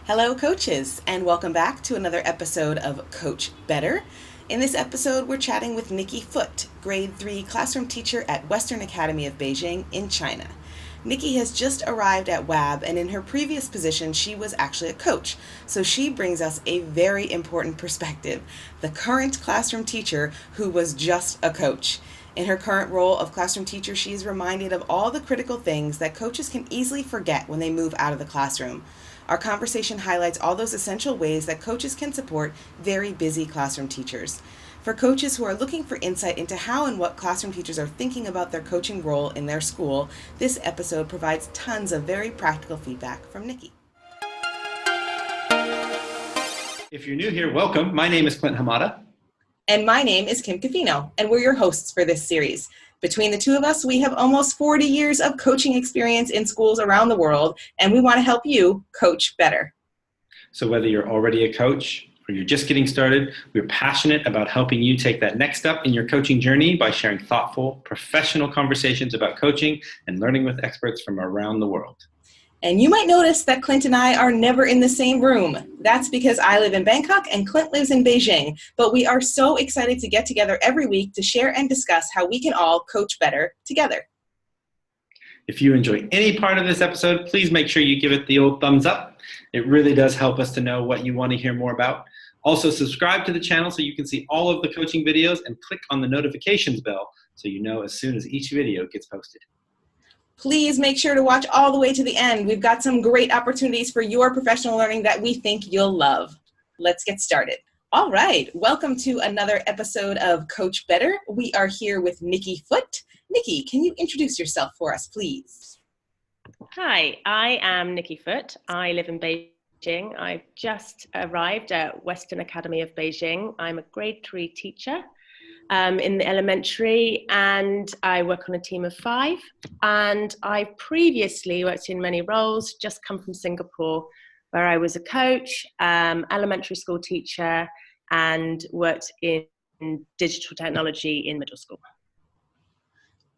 Hello, coaches, and welcome back to another episode of Coach.Better. In this episode, we're chatting with Nici Foote, grade 3 classroom teacher at Western Academy of Beijing in China. Nici has just arrived at WAB, and in her previous position, she was actually a coach. So she brings us a very important perspective, the current classroom teacher who was just a coach. In her current role of classroom teacher, she is reminded of all the critical things that coaches can easily forget when they move out of the classroom. Our conversation highlights all those essential ways that coaches can support very busy classroom teachers. For coaches who are looking for insight into how and what classroom teachers are thinking about their coaching role in their school, this episode provides tons of very practical feedback from Nici. If you're new here, welcome. My name is Clint Hamada. And my name is Kim Cafino, and we're your hosts for this series. Between the two of us, we have almost 40 years of coaching experience in schools around the world, and we want to help you coach better. So whether you're already a coach or you're just getting started, we're passionate about helping you take that next step in your coaching journey by sharing thoughtful, professional conversations about coaching and learning with experts from around the world. And you might notice that Clint and I are never in the same room. That's because I live in Bangkok and Clint lives in Beijing. But we are so excited to get together every week to share and discuss how we can all coach better together. If you enjoy any part of this episode, please make sure you give it the old thumbs up. It really does help us to know what you want to hear more about. Also, subscribe to the channel so you can see all of the coaching videos and click on the notifications bell so you know as soon as each video gets posted. Please make sure to watch all the way to the end. We've got some great opportunities for your professional learning that we think you'll love. Let's get started. All right, welcome to another episode of Coach Better. We are here with Nici Foote. Nici, can you introduce yourself for us, please? Hi, I am Nici Foote. I live in Beijing. I've just arrived at Western Academy of Beijing. I'm a grade 3 teacher in the elementary, and I work on a team of 5. And I've previously worked in many roles, just come from Singapore, where I was a coach, elementary school teacher, and worked in digital technology in middle school.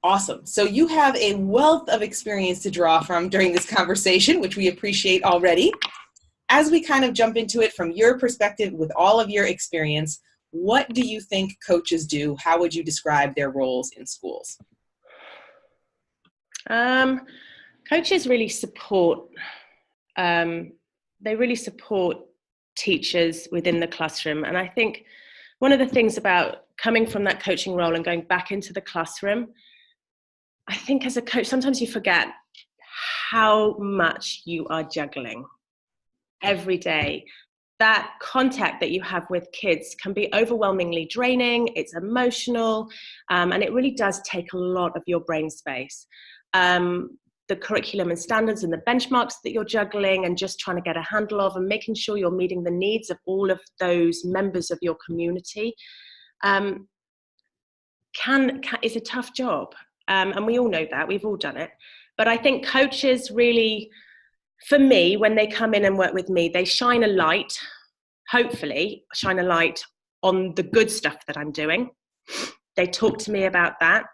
Awesome. So you have a wealth of experience to draw from during this conversation, which we appreciate already. As we kind of jump into it from your perspective with all of your experience, what do you think coaches do? How would you describe their roles in schools? Coaches really support, they really support teachers within the classroom. And I think one of the things about coming from that coaching role and going back into the classroom, I think as a coach, sometimes you forget how much you are juggling every day. That contact that you have with kids can be overwhelmingly draining, it's emotional, and it really does take a lot of your brain space. The curriculum and standards and the benchmarks that you're juggling and just trying to get a handle of and making sure you're meeting the needs of all of those members of your community is a tough job. And we all know that, we've all done it. But I think coaches really, for me, when they come in and work with me, they shine a light, hopefully shine a light on the good stuff that I'm doing. They talk to me about that.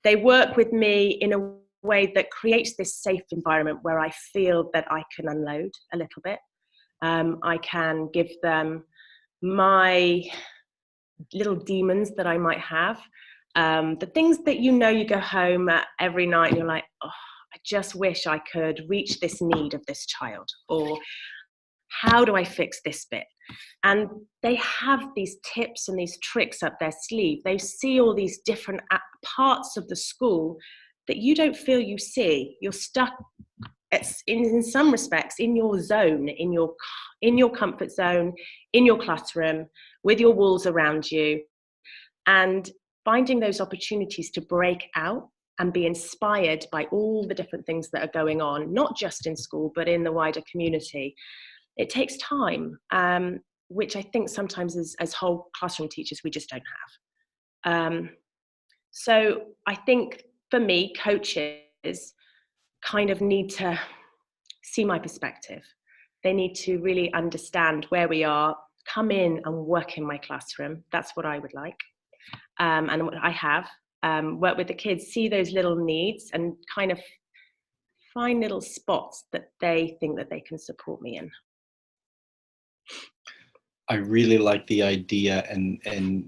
They work with me in a way that creates this safe environment where I feel that I can unload a little bit. I can give them my little demons that I might have. The things that you go home every night and you're like, oh, I just wish I could reach this need of this child, or how do I fix this bit? And they have these tips and these tricks up their sleeve. They see all these different parts of the school that you don't feel you see. You're stuck in some respects in your zone, in your comfort zone, in your classroom, with your walls around you, and finding those opportunities to break out and be inspired by all the different things that are going on, not just in school, but in the wider community. It takes time, which I think sometimes as whole classroom teachers, we just don't have. So I think for me, coaches kind of need to see my perspective. They need to really understand where we are, come in and work in my classroom. That's what I would like. And what I have, work with the kids, see those little needs and kind of find little spots that they think that they can support me in. I really like the idea and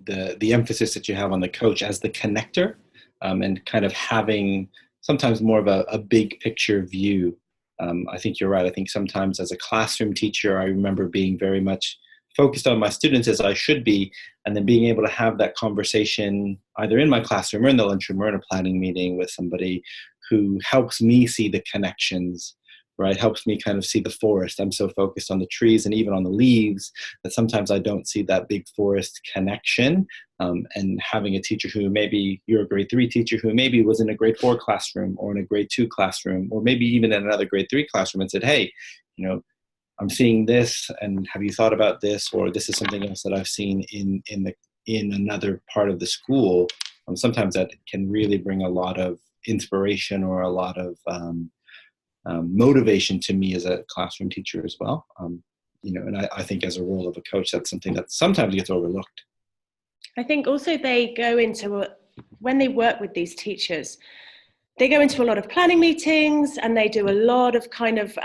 the emphasis that you have on the coach as the connector, and kind of having sometimes more of a big picture view. I think you're right. I think sometimes as a classroom teacher, I remember being very much focused on my students, as I should be, and then being able to have that conversation either in my classroom or in the lunchroom or in a planning meeting with somebody who helps me see the connections, right? Helps me kind of see the forest. I'm so focused on the trees and even on the leaves that sometimes I don't see that big forest connection. And having a teacher who, maybe you're a grade 3 teacher who maybe was in a grade 4 classroom or in a grade 2 classroom, or maybe even in another grade 3 classroom, and said, hey, I'm seeing this, and have you thought about this? Or this is something else that I've seen in another part of the school. Sometimes that can really bring a lot of inspiration or a lot of motivation to me as a classroom teacher as well. And I think as a role of a coach, that's something that sometimes gets overlooked. I think also they go into, when they work with these teachers, they go into a lot of planning meetings, and they do a lot of kind of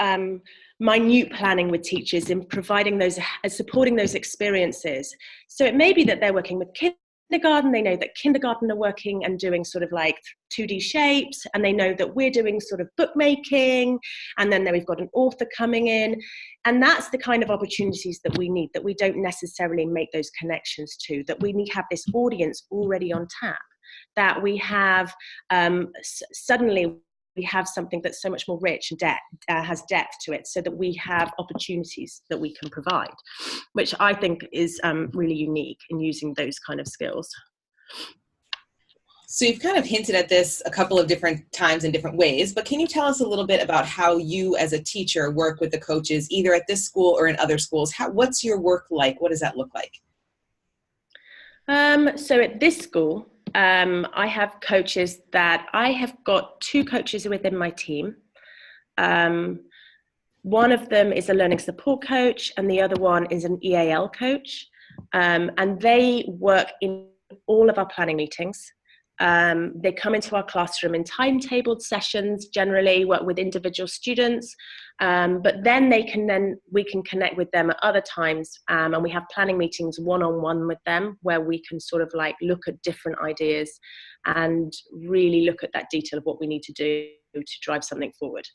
minute planning with teachers in providing those, supporting those experiences. So it may be that they're working with kindergarten, they know that kindergarten are working and doing sort of like 2D shapes, and they know that we're doing sort of bookmaking, and then we've got an author coming in. And that's the kind of opportunities that we need, that we don't necessarily make those connections to, that we need to have this audience already on tap, that we have suddenly we have something that's so much more rich and has depth to it, so that we have opportunities that we can provide, which I think is really unique in using those kind of skills. So you've kind of hinted at this a couple of different times in different ways, but can you tell us a little bit about how you as a teacher work with the coaches, either at this school or in other schools? What's your work like? What does that look like? So at this school, I have coaches that I have got 2 coaches within my team. One of them is a learning support coach, and the other one is an EAL coach. And they work in all of our planning meetings. They come into our classroom in timetabled sessions, generally work with individual students, but then we can connect with them at other times, and we have planning meetings one-on-one with them, where we can sort of like look at different ideas and really look at that detail of what we need to do to drive something forward,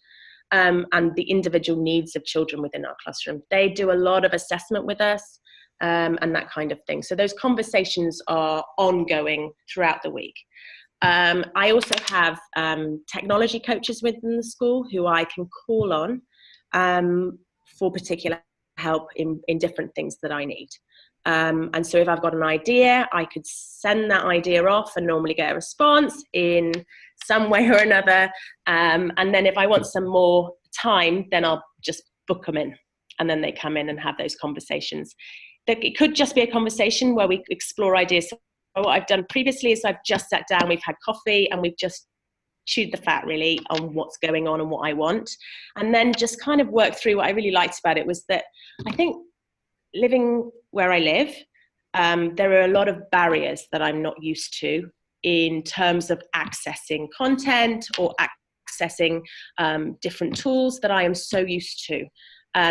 and the individual needs of children within our classroom. They do a lot of assessment with us, and that kind of thing. So those conversations are ongoing throughout the week. I also have technology coaches within the school who I can call on for particular help in different things that I need. And so if I've got an idea, I could send that idea off and normally get a response in some way or another. And then if I want some more time, then I'll just book them in, and then they come in and have those conversations. It could just be a conversation where we explore ideas. So what I've done previously is I've just sat down, we've had coffee, and we've just chewed the fat really on what's going on and what I want. And then just kind of work through. What I really liked about it was that I think living where I live, there are a lot of barriers that I'm not used to in terms of accessing content or accessing different tools that I am so used to.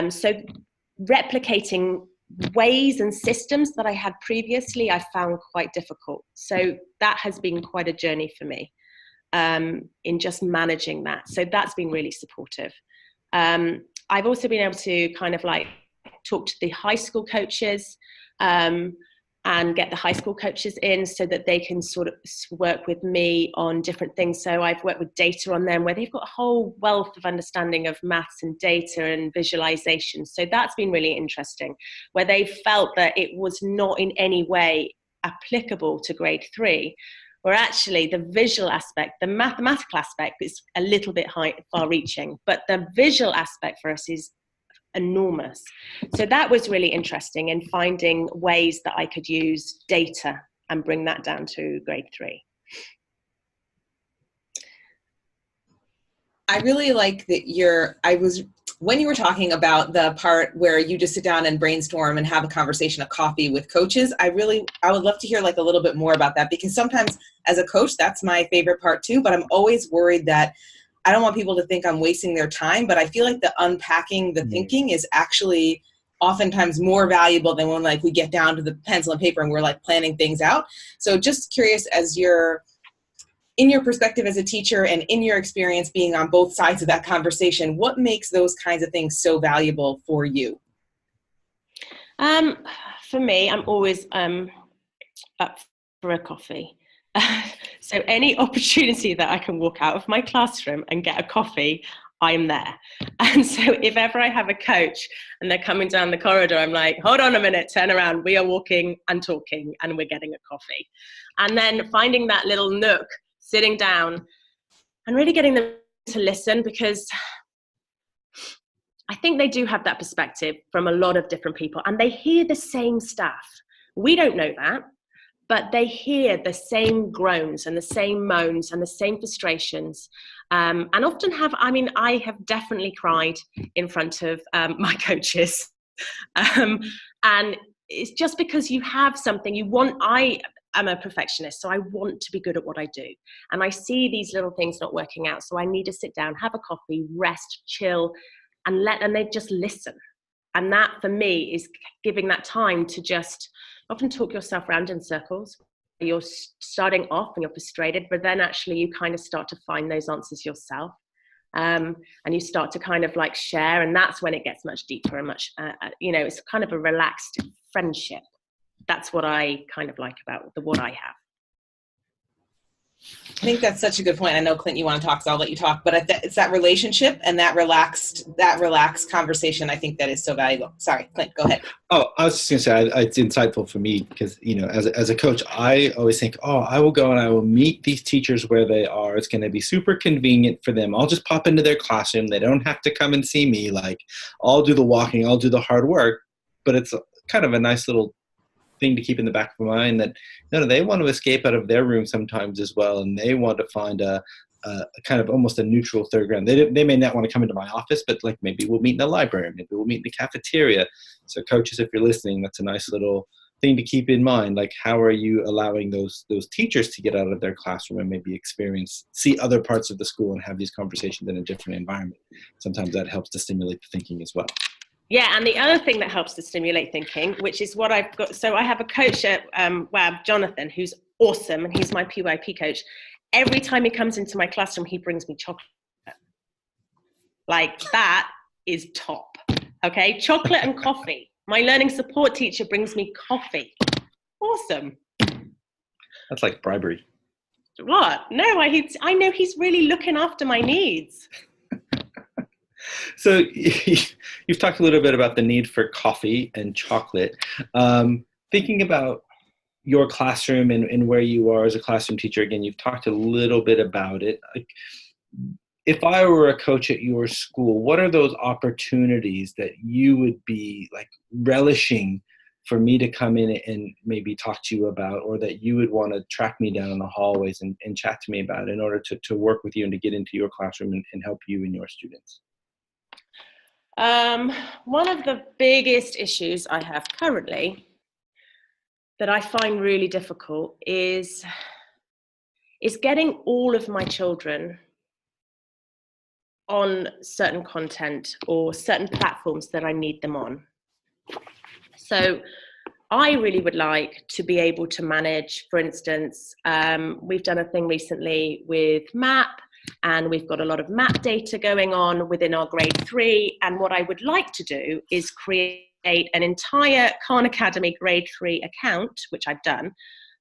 So replicating ways and systems that I had previously, I found quite difficult. So that has been quite a journey for me in just managing that. So that's been really supportive. I've also been able to kind of like talk to the high school coaches and get the high school coaches in so that they can sort of work with me on different things. So I've worked with data on them, where they've got a whole wealth of understanding of maths and data and visualization. So that's been really interesting, where they felt that it was not in any way applicable to grade 3, where actually the visual aspect, the mathematical aspect is a little bit far-reaching, but the visual aspect for us is enormous. So that was really interesting in finding ways that I could use data and bring that down to grade 3. I really like that when you were talking about the part where you just sit down and brainstorm and have a conversation, a coffee with coaches, I would love to hear like a little bit more about that, because sometimes as a coach, that's my favorite part too, but I'm always worried that I don't want people to think I'm wasting their time, but I feel like the unpacking the thinking is actually oftentimes more valuable than when like we get down to the pencil and paper and we're like planning things out. So just curious, in your perspective as a teacher and in your experience being on both sides of that conversation, what makes those kinds of things so valuable for you? For me, I'm always up for a coffee. So any opportunity that I can walk out of my classroom and get a coffee, I'm there. And so if ever I have a coach and they're coming down the corridor, I'm like, hold on a minute, turn around. We are walking and talking and we're getting a coffee. And then finding that little nook, sitting down and really getting them to listen, because I think they do have that perspective from a lot of different people and they hear the same stuff. We don't know that, but they hear the same groans and the same moans and the same frustrations. And often I have definitely cried in front of my coaches. And it's just because you have something I am a perfectionist, so I want to be good at what I do. And I see these little things not working out. So I need to sit down, have a coffee, rest, chill, and they just listen. And that for me is giving that time to just often talk yourself around in circles. You're starting off and you're frustrated, but then actually you kind of start to find those answers yourself. And you start to kind of like share, and that's when it gets much deeper and much, it's kind of a relaxed friendship. That's what I kind of like about what I have. I think that's such a good point. I know, Clint, you want to talk, so I'll let you talk, but it's that relationship and that relaxed conversation. I think that is so valuable. Sorry, Clint, go ahead. Oh, I was just going to say, it's insightful for me because, as a coach, I always think, I will go and I will meet these teachers where they are. It's going to be super convenient for them. I'll just pop into their classroom. They don't have to come and see me. Like, I'll do the walking, I'll do the hard work, but it's kind of a nice little thing to keep in the back of my mind that they want to escape out of their room sometimes as well, and they want to find a kind of almost a neutral third ground. They may not want to come into my office, but like maybe we'll meet in the library, maybe we'll meet in the cafeteria. So coaches, if you're listening, that's a nice little thing to keep in mind. Like, how are you allowing those teachers to get out of their classroom and maybe see other parts of the school and have these conversations in a different environment? Sometimes that helps to stimulate the thinking as well. Yeah, and the other thing that helps to stimulate thinking, which is what I've got. So I have a coach at WAB, Jonathan, who's awesome, and he's my PYP coach. Every time he comes into my classroom, he brings me chocolate. Like, that is top. Okay, chocolate and coffee. My learning support teacher brings me coffee. Awesome. That's like bribery. What? No, I know he's really looking after my needs. So you've talked a little bit about the need for coffee and chocolate. Thinking about your classroom and where you are as a classroom teacher, again, you've talked a little bit about it. Like, if I were a coach at your school, what are those opportunities that you would be like relishing for me to come in and maybe talk to you about, or that you would want to track me down in the hallways and chat to me about in order to work with you and to get into your classroom and help you and your students? One of the biggest issues I have currently that I find really difficult is getting all of my children on certain content or certain platforms that I need them on. So I really would like to be able to manage, for instance, we've done a thing recently with MAP, and we've got a lot of MAP data going on within our grade 3. And what I would like to do is create an entire Khan Academy grade 3 account, which I've done,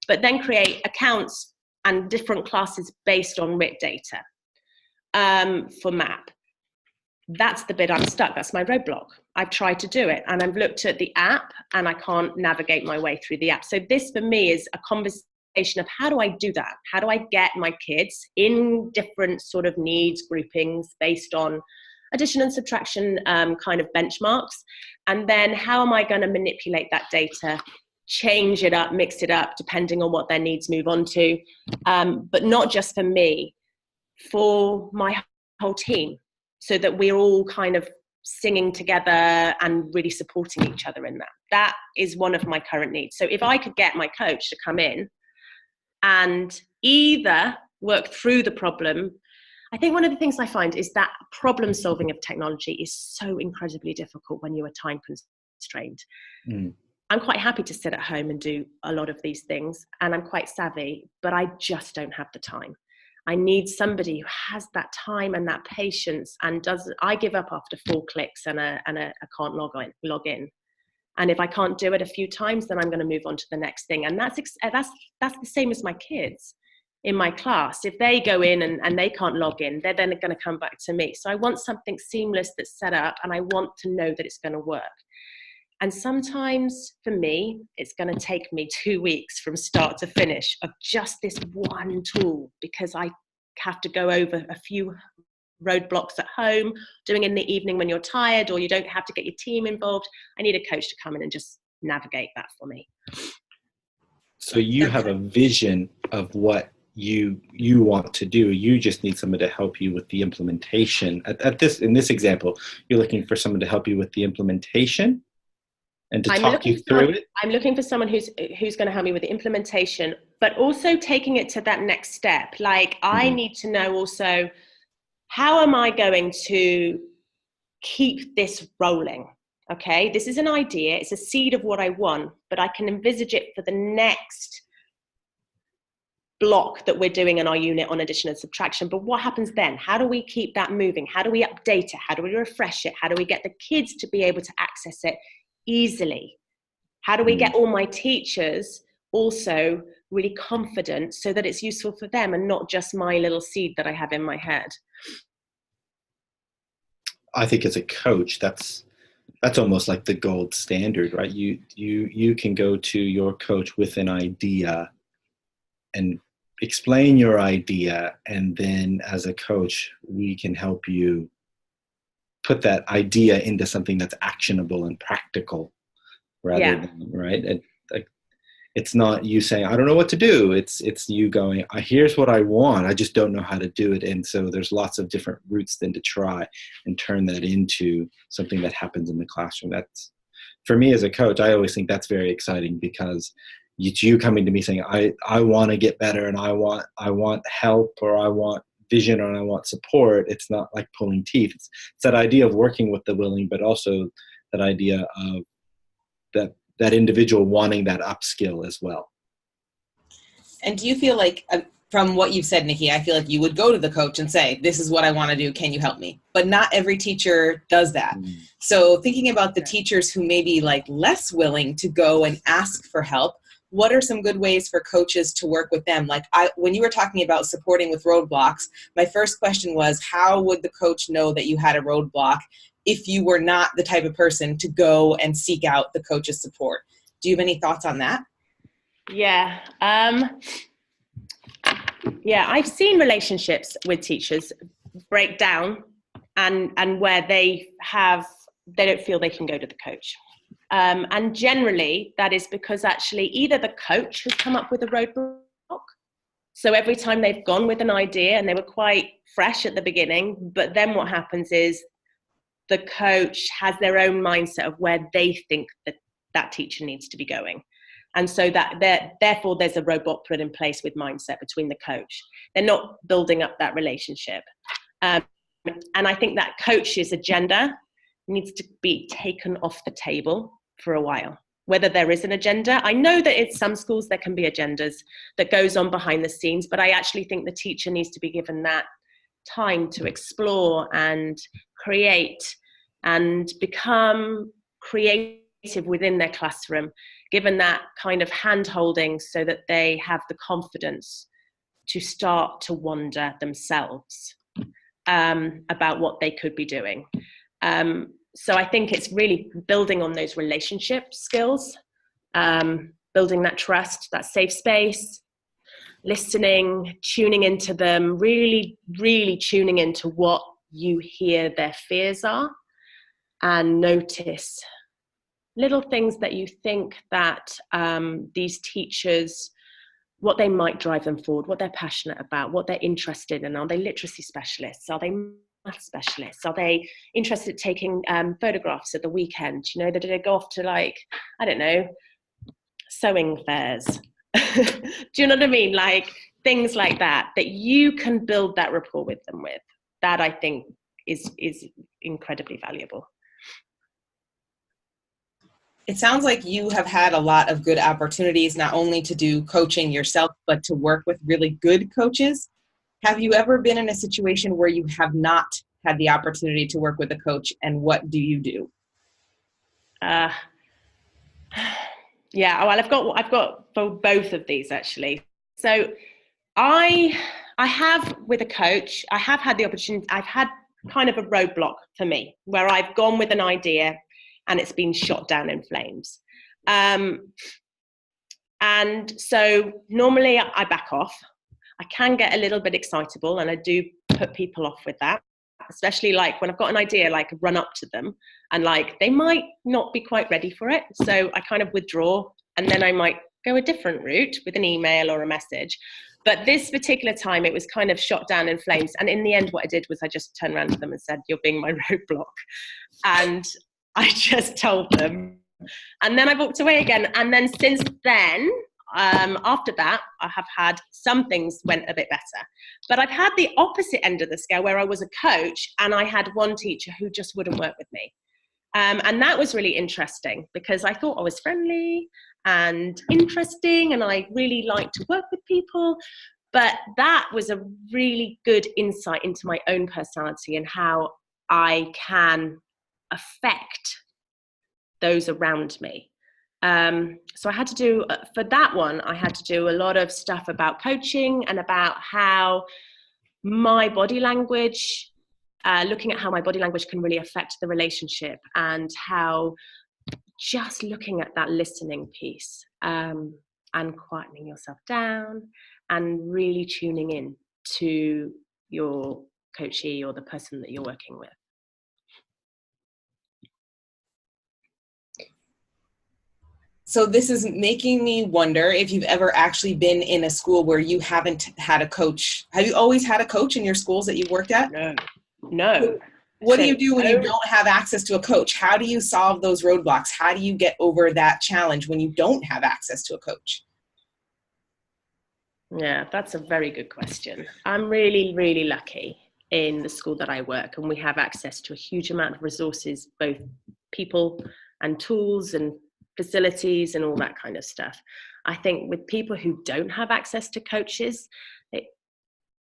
but then create accounts and different classes based on RIT data for MAP. That's the bit I'm stuck. That's my roadblock. I've tried to do it, and I've looked at the app and I can't navigate my way through the app. So this for me is a conversation of how do I do that? How do I get my kids in different sort of needs groupings based on addition and subtraction kind of benchmarks? And then how am I going to manipulate that data, change it up, mix it up, depending on what their needs move on to, but not just for me, for my whole team, so that we're all kind of singing together and really supporting each other in that. That is one of my current needs. So if I could get my coach to come in and either work through the problem, I think one of the things I find is that problem solving of technology is so incredibly difficult when you are time trained. Mm. I'm quite happy to sit at home and do a lot of these things, and I'm quite savvy, but I just don't have the time. I need somebody who has that time and that patience and I give up after 4 clicks and I can't log in. And if I can't do it a few times, then I'm going to move on to the next thing. And that's the same as my kids in my class. If they go in and they can't log in, they're then going to come back to me. So I want something seamless that's set up, and I want to know that it's going to work. And sometimes for me, it's going to take me 2 weeks from start to finish of just this one tool, because I have to go over a few roadblocks at home, doing it in the evening when you're tired, or you don't have to get your team involved. I need a coach to come in and just navigate that for me. So you have a vision of what you want to do. You just need someone to help you with the implementation. In this example, you're looking for someone to help you with the implementation and to talk you through it. I'm looking for someone who's going to help me with the implementation, but also taking it to that next step. Like, I need to know also, how am I going to keep this rolling? Okay, this is an idea, it's a seed of what I want, but I can envisage it for the next block that we're doing in our unit on addition and subtraction. But what happens then? How do we keep that moving? How do we update it? How do we refresh it? How do we get the kids to be able to access it easily? How do we get all my teachers also really confident so that it's useful for them and not just my little seed that I have in my head? I think as a coach, that's almost like the gold standard, right? You can go to your coach with an idea and explain your idea, and then as a coach, we can help you put that idea into something that's actionable and practical, rather than, right? It's not you saying, I don't know what to do. It's you going, here's what I want, I just don't know how to do it. And so there's lots of different routes then to try and turn that into something that happens in the classroom. That's, for me as a coach, I always think that's very exciting, because you coming to me saying, I want to get better, and I want help, or I want vision, or I want support. It's not like pulling teeth. It's that idea of working with the willing, but also that idea of that individual wanting that upskill as well. And do you feel like, from what you've said, Nici, I feel like you would go to the coach and say, this is what I want to do, can you help me? But not every teacher does that. So thinking about the teachers who may be like less willing to go and ask for help, what are some good ways for coaches to work with them? Like, when you were talking about supporting with roadblocks, my first question was, how would the coach know that you had a roadblock if you were not the type of person to go and seek out the coach's support? Do you have any thoughts on that? Yeah. I've seen relationships with teachers break down and where they don't feel they can go to the coach. And generally that is because actually either the coach has come up with a roadblock. So every time they've gone with an idea and they were quite fresh at the beginning, but then what happens is the coach has their own mindset of where they think that teacher needs to be going. And so therefore there's a roadblock put in place with mindset between the coach. They're not building up that relationship. And I think that coach's agenda needs to be taken off the table for a while. Whether there is an agenda, I know that in some schools there can be agendas that goes on behind the scenes, but I actually think the teacher needs to be given that time to explore and create and become creative within their classroom, given that kind of hand-holding so that they have the confidence to start to wonder themselves about what they could be doing. So I think it's really building on those relationship skills, building that trust, that safe space, listening, tuning into them, really, really tuning into what you hear their fears are, and notice little things that you think that these teachers, what they might drive them forward, what they're passionate about, what they're interested in. Are they literacy specialists? Are they math specialists? Are they interested in taking photographs at the weekend? You know, do they go off to, like, I don't know, sewing fairs? Do you know what I mean? Like things like that you can build that rapport with them with. That I think is incredibly valuable. It sounds like you have had a lot of good opportunities, not only to do coaching yourself, but to work with really good coaches. Have you ever been in a situation where you have not had the opportunity to work with a coach, and what do you do? Uh, yeah, well, I've got for both of these actually. So I have with a coach, I have had the opportunity, I've had kind of a roadblock for me where I've gone with an idea and it's been shot down in flames. And so normally I back off. I can get a little bit excitable and I do put people off with that, especially like when I've got an idea, like run up to them and like they might not be quite ready for it. So I kind of withdraw and then I might go a different route with an email or a message. But this particular time it was kind of shot down in flames. And in the end, what I did was I just turned around to them and said, "You're being my roadblock." And I just told them. And then I walked away again. And then since then, after that, I have had some things went a bit better. But I've had the opposite end of the scale where I was a coach and I had one teacher who just wouldn't work with me. And that was really interesting because I thought I was friendly and interesting and I really like to work with people. But that was a really good insight into my own personality and how I can affect those around me. So I had to do, for that one, I had to do a lot of stuff about coaching and about how my body language, looking at how my body language can really affect the relationship and how just looking at that listening piece and quietening yourself down and really tuning in to your coachee or the person that you're working with. So this is making me wonder if you've ever actually been in a school where you haven't had a coach. Have you always had a coach in your schools that you've worked at? No. What do you do when you don't have access to a coach? How do you solve those roadblocks? How do you get over that challenge when you don't have access to a coach? Yeah, that's a very good question. I'm really, really lucky in the school that I work, and we have access to a huge amount of resources, both people and tools and facilities and all that kind of stuff. I think with people who don't have access to coaches,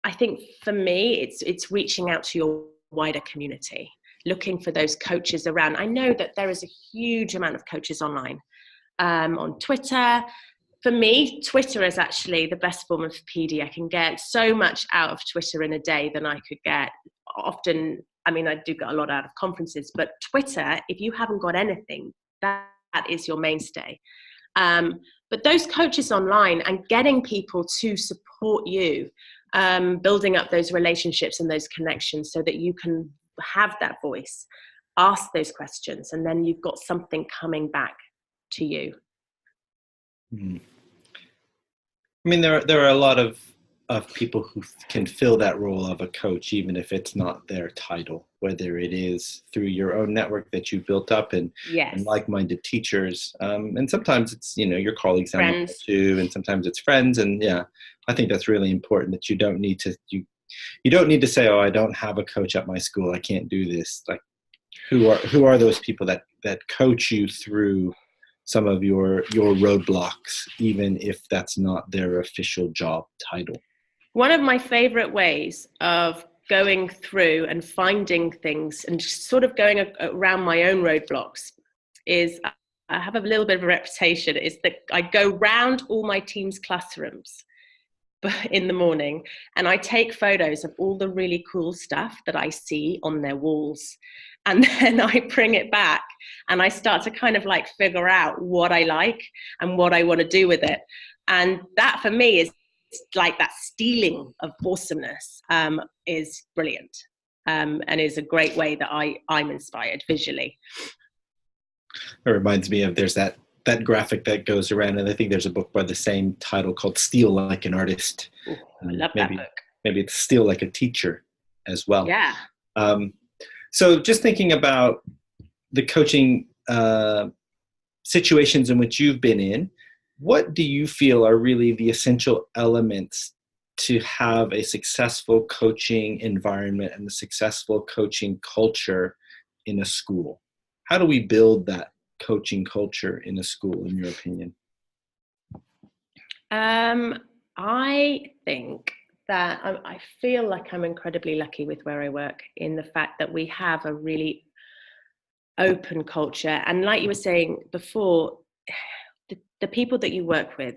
I think for me, it's reaching out to your wider community, looking for those coaches around. I know that there is a huge amount of coaches online, on Twitter. For me, Twitter is actually the best form of PD. I can get so much out of Twitter in a day than I could get often. I mean, I do get a lot out of conferences, but Twitter, if you haven't got anything, that is your mainstay. But those coaches online and getting people to support you, building up those relationships and those connections so that you can have that voice, ask those questions, and then you've got something coming back to you. I mean, there are a lot of people who can fill that role of a coach, even if it's not their title, whether it is through your own network that you've built up and like-minded teachers. And sometimes it's, your colleagues down there too, and sometimes it's friends. And yeah, I think that's really important that you don't need to say, "Oh, I don't have a coach at my school, I can't do this." Like, who are those people that coach you through some of your roadblocks, even if that's not their official job title? One of my favorite ways of going through and finding things and just sort of going around my own roadblocks is, I have a little bit of a reputation, is that I go round all my team's classrooms in the morning and I take photos of all the really cool stuff that I see on their walls. And then I bring it back and I start to kind of like figure out what I like and what I want to do with it. And that for me is like that stealing of awesomeness, is brilliant, and is a great way that I'm inspired visually. It reminds me of, there's that graphic that goes around, and I think there's a book by the same title called Steal Like an Artist. Ooh, I love that book. Maybe it's Steal Like a Teacher as well. Yeah. So just thinking about the coaching situations in which you've been in, what do you feel are really the essential elements to have a successful coaching environment and a successful coaching culture in a school? How do we build that coaching culture in a school, in your opinion? I think that I feel like I'm incredibly lucky with where I work, in the fact that we have a really open culture. And like you were saying before, the people that you work with,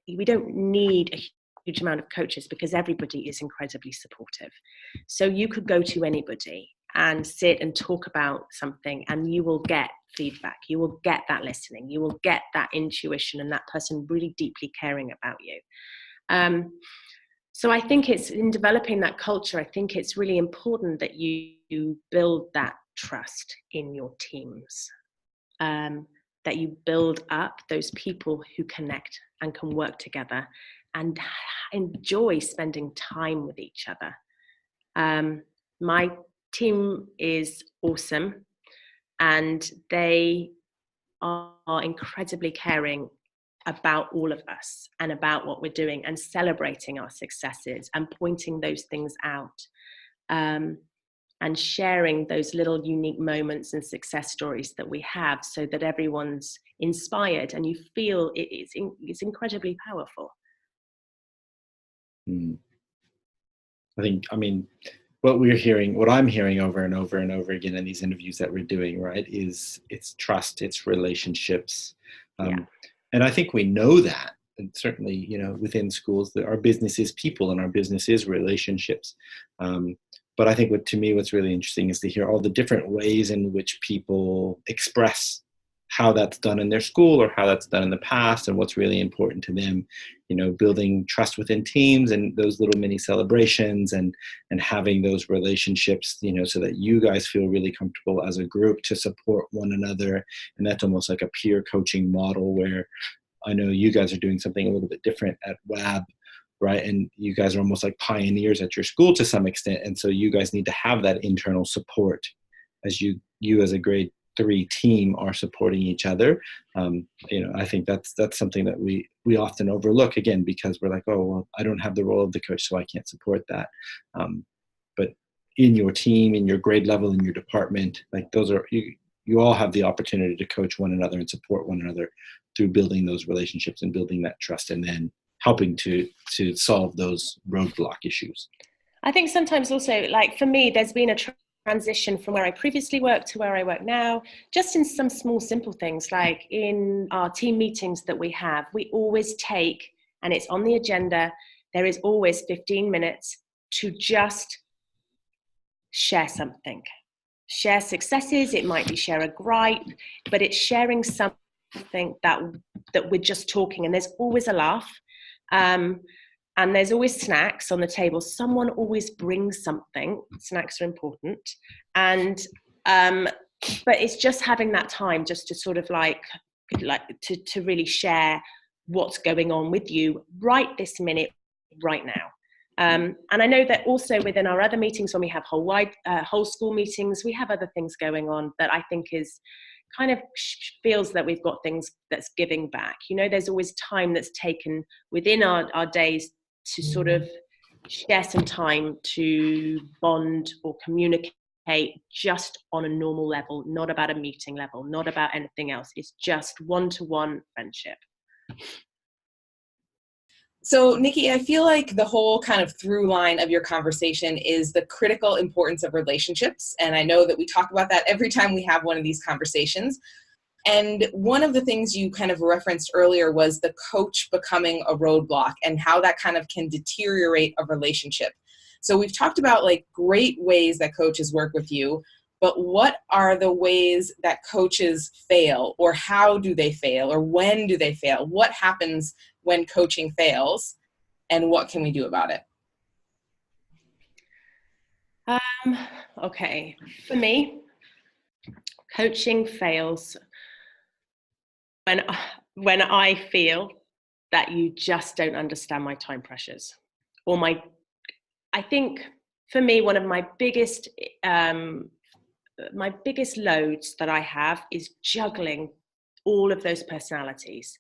we don't need a huge amount of coaches because everybody is incredibly supportive. So you could go to anybody and sit and talk about something, and you will get feedback, you will get that listening, you will get that intuition, and that person really deeply caring about you. So I think it's in developing that culture, I think it's really important that you build that trust in your teams, that you build up those people who connect and can work together and enjoy spending time with each other. My team is awesome, and they are incredibly caring about all of us and about what we're doing, and celebrating our successes and pointing those things out, and sharing those little unique moments and success stories that we have, so that everyone's inspired and you feel it's incredibly powerful. I mean, what I'm hearing over and over and over again in these interviews that we're doing, right, is it's trust, it's relationships. And I think we know that, and certainly, you know, within schools, that our business is people and our business is relationships. But I think what's really interesting is to hear all the different ways in which people express how that's done in their school or how that's done in the past, and what's really important to them, you know, building trust within teams and those little mini celebrations, and having those relationships, you know, so that you guys feel really comfortable as a group to support one another. And that's almost like a peer coaching model, where I know you guys are doing something a little bit different at WAB, right? And you guys are almost like pioneers at your school to some extent. And so you guys need to have that internal support as you as a grade 3 team are supporting each other. You know, I think that's something that we often overlook, again, because we're like, oh, well, I don't have the role of the coach, so I can't support that. But in your team, in your grade level, in your department, like those are, you all have the opportunity to coach one another and support one another through building those relationships and building that trust, and then helping to solve those roadblock issues. I think sometimes also, like for me, there's been a transition from where I previously worked to where I work now, just in some small, simple things, like in our team meetings that we have, we always take, and it's on the agenda, there is always 15 minutes to just share something. Share successes, it might be share a gripe, but it's sharing something that we're just talking, and there's always a laugh. And there's always snacks on the table. Someone always brings something. Snacks are important. And, but it's just having that time just to sort of like to really share what's going on with you right this minute, right now. And I know that also within our other meetings, when we have whole school meetings, we have other things going on that I think is kind of feels that we've got things that's giving back. You know, there's always time that's taken within our days to sort of share some time to bond or communicate just on a normal level, not about a meeting level, not about anything else. It's just one-to-one friendship. So, Nici, I feel like the whole kind of through line of your conversation is the critical importance of relationships. And I know that we talk about that every time we have one of these conversations. And one of the things you kind of referenced earlier was the coach becoming a roadblock and how that kind of can deteriorate a relationship. So we've talked about like great ways that coaches work with you, but what are the ways that coaches fail, or how do they fail, or when do they fail? What happens when coaching fails, and what can we do about it? Okay, for me, coaching fails when I feel that you just don't understand my time pressures, or I think for me, one of my biggest loads that I have is juggling all of those personalities,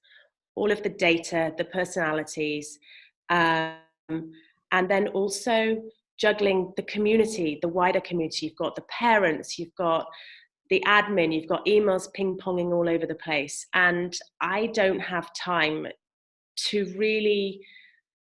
all of the data, the personalities, and then also juggling the community, the wider community. You've got the parents, you've got the admin, you've got emails ping-ponging all over the place. And I don't have time to really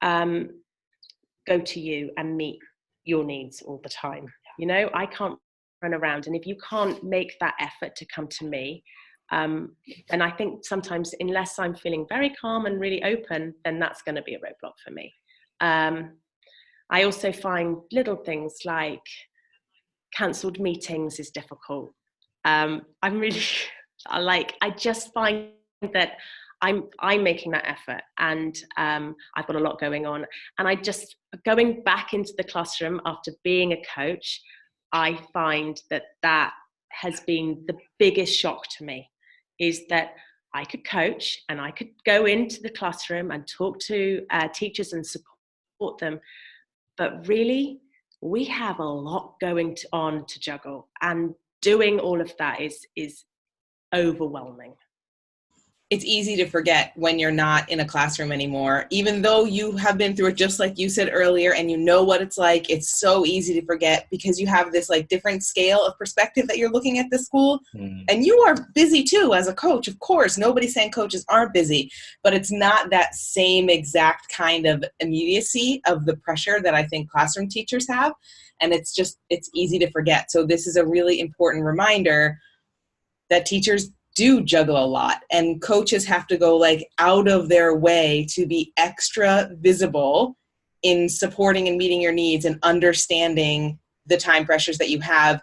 go to you and meet your needs all the time. You know, I can't run around. And if you can't make that effort to come to me, and I think sometimes unless I'm feeling very calm and really open, then that's going to be a roadblock for me. I also find little things like cancelled meetings is difficult. I'm really I just find that I'm making that effort, and I've got a lot going on, and I just going back into the classroom after being a coach, I find that has been the biggest shock to me, is that I could coach and I could go into the classroom and talk to teachers and support them, but really we have a lot going on to juggle, and doing all of that is overwhelming. It's easy to forget when you're not in a classroom anymore, even though you have been through it, just like you said earlier, and you know what it's like. It's so easy to forget because you have this like different scale of perspective that you're looking at the school. And you are busy too as a coach. Of course, nobody's saying coaches aren't busy, but it's not that same exact kind of immediacy of the pressure that I think classroom teachers have. And it's easy to forget. So this is a really important reminder that teachers do juggle a lot, and coaches have to go like out of their way to be extra visible in supporting and meeting your needs and understanding the time pressures that you have.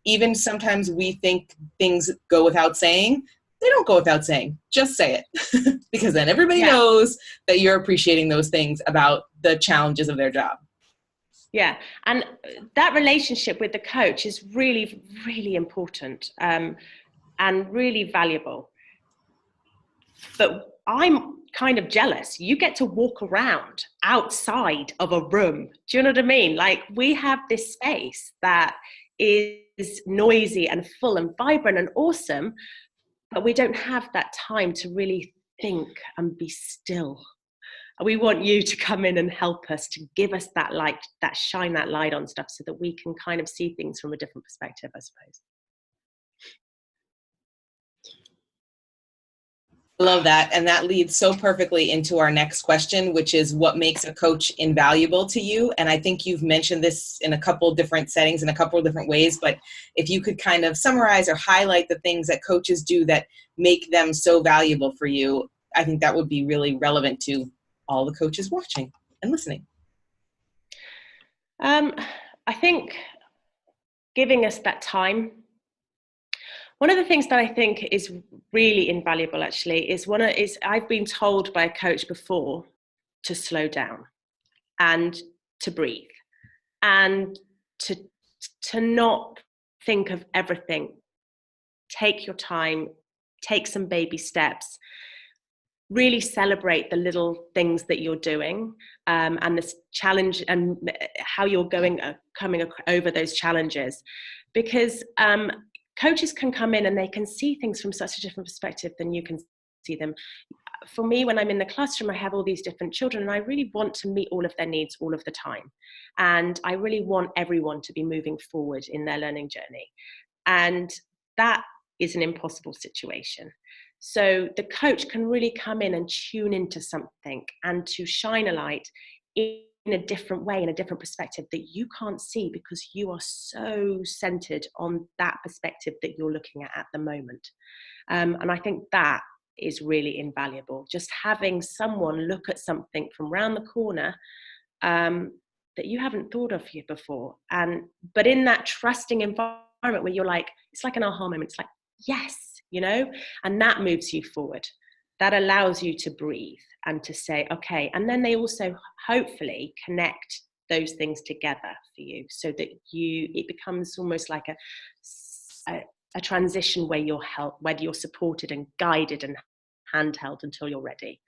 Even sometimes we think things go without saying. They don't go without saying. Just say it because then everybody knows that you're appreciating those things about the challenges of their job. Yeah, and that relationship with the coach is really, really important. And really valuable. But I'm kind of jealous. You get to walk around outside of a room. Do you know what I mean? Like, we have this space that is noisy and full and vibrant and awesome, but we don't have that time to really think and be still. We want you to come in and help us, to give us that light, that shine that light on stuff so that we can kind of see things from a different perspective, I suppose. Love that. And that leads so perfectly into our next question, which is what makes a coach invaluable to you? And I think you've mentioned this in a couple different settings in a couple of different ways, but if you could kind of summarize or highlight the things that coaches do that make them so valuable for you, I think that would be really relevant to all the coaches watching and listening. I think giving us that time. One of the things that I think is really invaluable, actually, is I've been told by a coach before to slow down and to breathe and to not think of everything. Take your time, take some baby steps, really celebrate the little things that you're doing, and this challenge and how you're coming over those challenges, because coaches can come in and they can see things from such a different perspective than you can see them. For me, when I'm in the classroom, I have all these different children and I really want to meet all of their needs all of the time. And I really want everyone to be moving forward in their learning journey. And that is an impossible situation. So the coach can really come in and tune into something and to shine a light in a different way, in a different perspective that you can't see because you are so centered on that perspective that you're looking at the moment. And I think that is really invaluable. Just having someone look at something from around the corner that you haven't thought of yet before. But in that trusting environment where you're like, it's like an aha moment. It's like, yes, you know, and that moves you forward. That allows you to breathe and to say, okay. And then they also hopefully connect those things together for you so that it becomes almost like a transition where you're supported and guided and handheld until you're ready.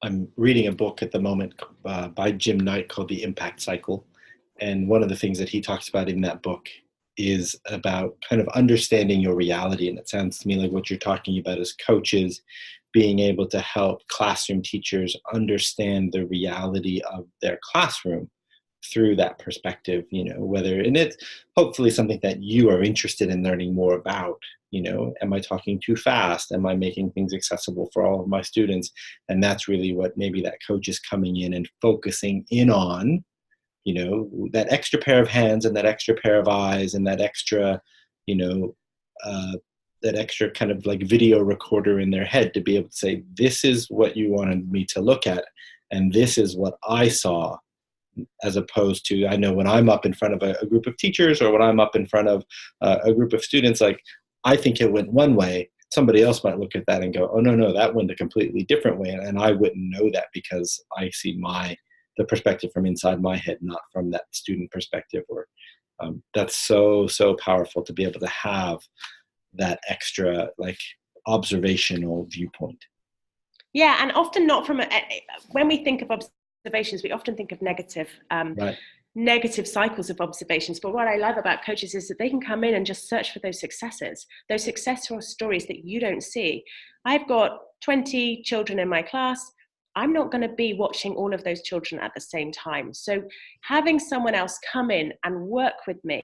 I'm reading a book at the moment by Jim Knight called The Impact Cycle. And one of the things that he talks about in that book is about kind of understanding your reality. And it sounds to me like what you're talking about as coaches, being able to help classroom teachers understand the reality of their classroom through that perspective, and it's hopefully something that you are interested in learning more about. Am I talking too fast? Am I making things accessible for all of my students? And that's really what maybe that coach is coming in and focusing in on, that extra pair of hands and that extra pair of eyes and that extra, that extra kind of like video recorder in their head to be able to say, this is what you wanted me to look at, and this is what I saw, as opposed to, I know when I'm up in front of a group of teachers or when I'm up in front of a group of students, like, I think it went one way. Somebody else might look at that and go, oh, no, that went a completely different way. And I wouldn't know that because I see the perspective from inside my head, not from that student perspective. Or that's so powerful to be able to have that extra like observational viewpoint. Yeah, and often not from when we think of observations, we often think of negative Right. Negative cycles of observations. But what I love about coaches is that they can come in and just search for those successes, those successful stories that you don't see. I've got 20 children in my class. I'm not going to be watching all of those children at the same time. So having someone else come in and work with me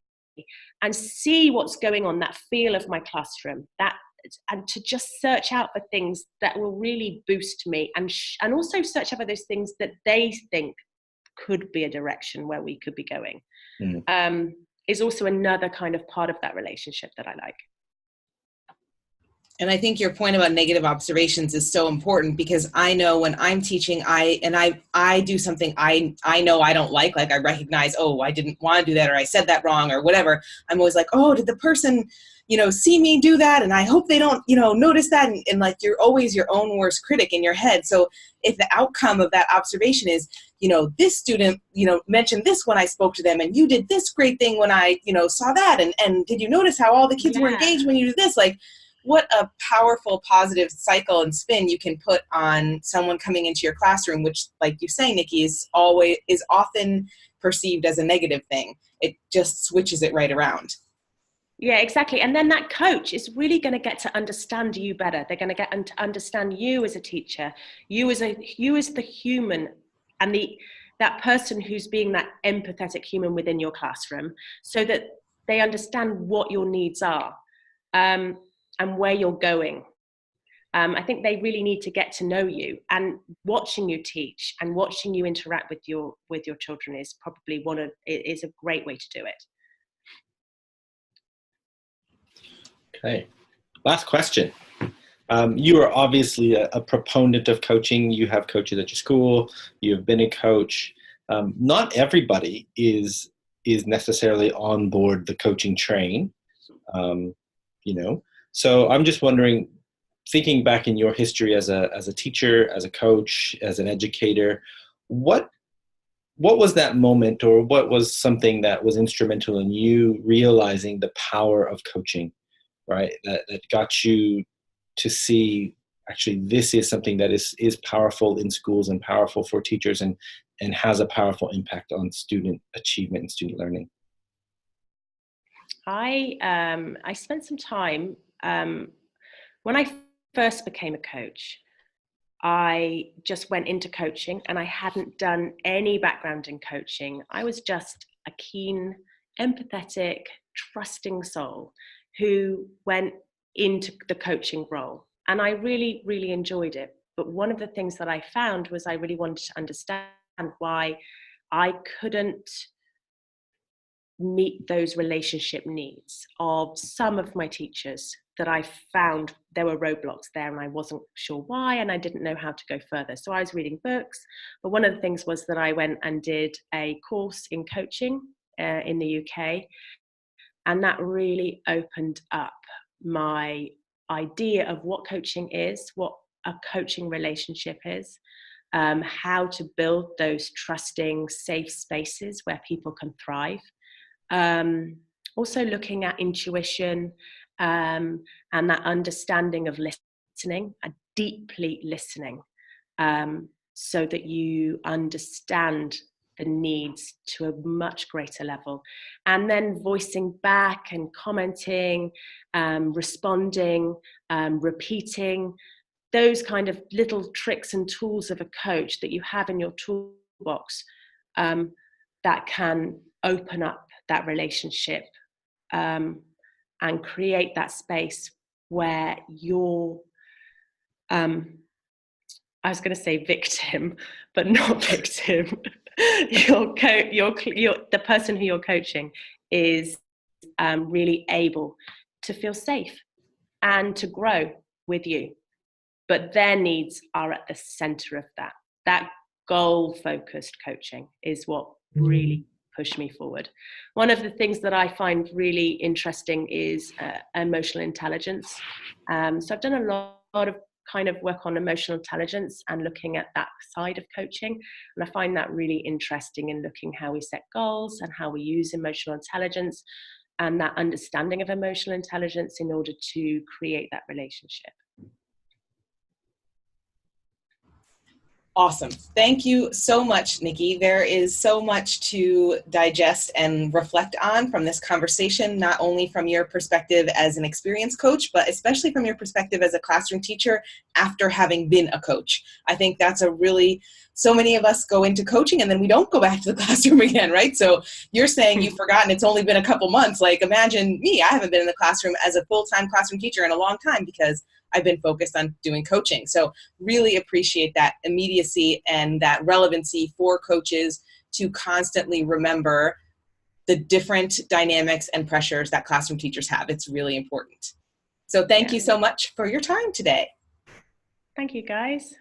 and see what's going on, that feel of my classroom, and to just search out for things that will really boost me, and also search out for those things that they think could be a direction where we could be going, is also another kind of part of that relationship that I like. And I think your point about negative observations is so important, because I know when I'm teaching, I do something I know I don't like I recognize, oh, I didn't want to do that, or I said that wrong, or whatever. I'm always like, oh, did the person, see me do that? And I hope they don't, notice that. And like, you're always your own worst critic in your head. So if the outcome of that observation is, this student, mentioned this when I spoke to them, and you did this great thing when I, saw that. And did you notice how all the kids were engaged when you did this? Like, what a powerful positive cycle and spin you can put on someone coming into your classroom, which, like you say, Nici, is often perceived as a negative thing. It just switches it right around. Yeah, exactly. And then that coach is really going to get to understand you better. They're going to get to understand you as a teacher, you as the human, and that person who's being that empathetic human within your classroom, so that they understand what your needs are. And where you're going. I think they really need to get to know you, and watching you teach and watching you interact with your children is probably is a great way to do it. Okay, last question. You are obviously a proponent of coaching. You have coaches at your school. You have been a coach. Not everybody is necessarily on board the coaching train, So I'm just wondering, thinking back in your history as a teacher, as a coach, as an educator, what was that moment, or what was something that was instrumental in you realizing the power of coaching, right? That got you to see, actually, this is something that is powerful in schools and powerful for teachers and has a powerful impact on student achievement and student learning. I spent some time, when I first became a coach, I just went into coaching, and I hadn't done any background in coaching. I was just a keen, empathetic, trusting soul who went into the coaching role. And I really, really enjoyed it. But one of the things that I found was I really wanted to understand why I couldn't meet those relationship needs of some of my teachers, that I found there were roadblocks there, and I wasn't sure why, and I didn't know how to go further. So I was reading books, but one of the things was that I went and did a course in coaching in the UK, and that really opened up my idea of what coaching is, what a coaching relationship is, how to build those trusting, safe spaces where people can thrive. Also looking at intuition, and that understanding of listening, deeply listening, so that you understand the needs to a much greater level, and then voicing back and commenting, responding, repeating, those kind of little tricks and tools of a coach that you have in your toolbox. that can open up that relationship and create that space where you're, I was going to say victim, but not victim. The person who you're coaching is really able to feel safe and to grow with you. But their needs are at the center of that. That goal-focused coaching is what really pushed me forward. One of the things that I find really interesting is emotional intelligence. So I've done a lot of kind of work on emotional intelligence and looking at that side of coaching. And I find that really interesting in looking how we set goals and how we use emotional intelligence and that understanding of emotional intelligence in order to create that relationship. Awesome. Thank you so much, Nici. There is so much to digest and reflect on from this conversation, not only from your perspective as an experienced coach, but especially from your perspective as a classroom teacher after having been a coach. I think that's so many of us go into coaching and then we don't go back to the classroom again, right? So you're saying you've forgotten it's only been a couple months. Like, imagine me, I haven't been in the classroom as a full-time classroom teacher in a long time because I've been focused on doing coaching. So really appreciate that immediacy and that relevancy for coaches to constantly remember the different dynamics and pressures that classroom teachers have. It's really important. So thank you so much for your time today. Thank you, guys.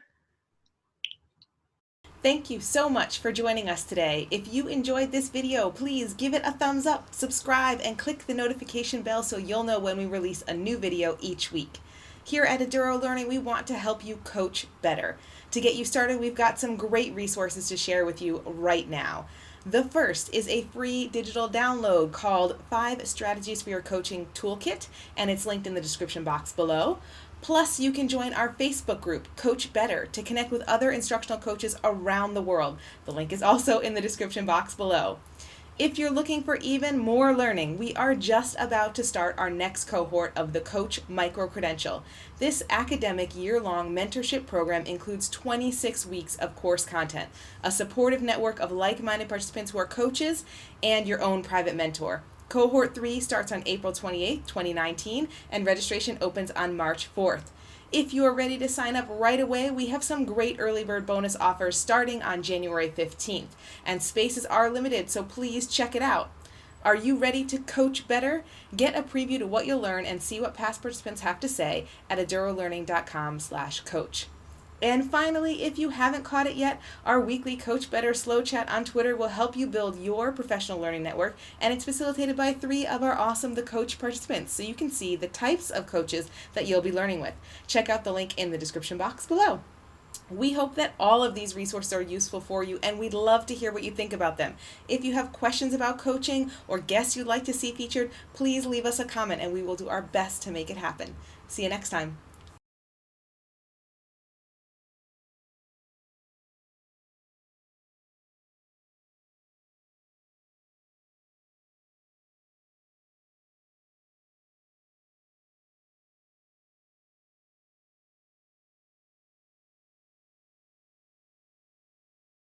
Thank you so much for joining us today. If you enjoyed this video, please give it a thumbs up, subscribe, and click the notification bell so you'll know when we release a new video each week. Here at Aduro Learning, we want to help you coach better. To get you started, we've got some great resources to share with you right now. The first is a free digital download called 5 Strategies for Your Coaching Toolkit, and it's linked in the description box below. Plus, you can join our Facebook group, Coach.Better, to connect with other instructional coaches around the world. The link is also in the description box below. If you're looking for even more learning, we are just about to start our next cohort of the Coach Microcredential. This academic year-long mentorship program includes 26 weeks of course content, a supportive network of like-minded participants who are coaches, and your own private mentor. Cohort 3 starts on April 28, 2019, and registration opens on March 4th. If you are ready to sign up right away, we have some great early bird bonus offers starting on January 15th, and spaces are limited, so please check it out. Are you ready to coach better? Get a preview to what you'll learn and see what past participants have to say at adurolearning.com/coach. And finally, if you haven't caught it yet, our weekly Coach Better Slow Chat on Twitter will help you build your professional learning network, and it's facilitated by 3 of our awesome The Coach participants, so you can see the types of coaches that you'll be learning with. Check out the link in the description box below. We hope that all of these resources are useful for you, and we'd love to hear what you think about them. If you have questions about coaching or guests you'd like to see featured, please leave us a comment and we will do our best to make it happen. See you next time.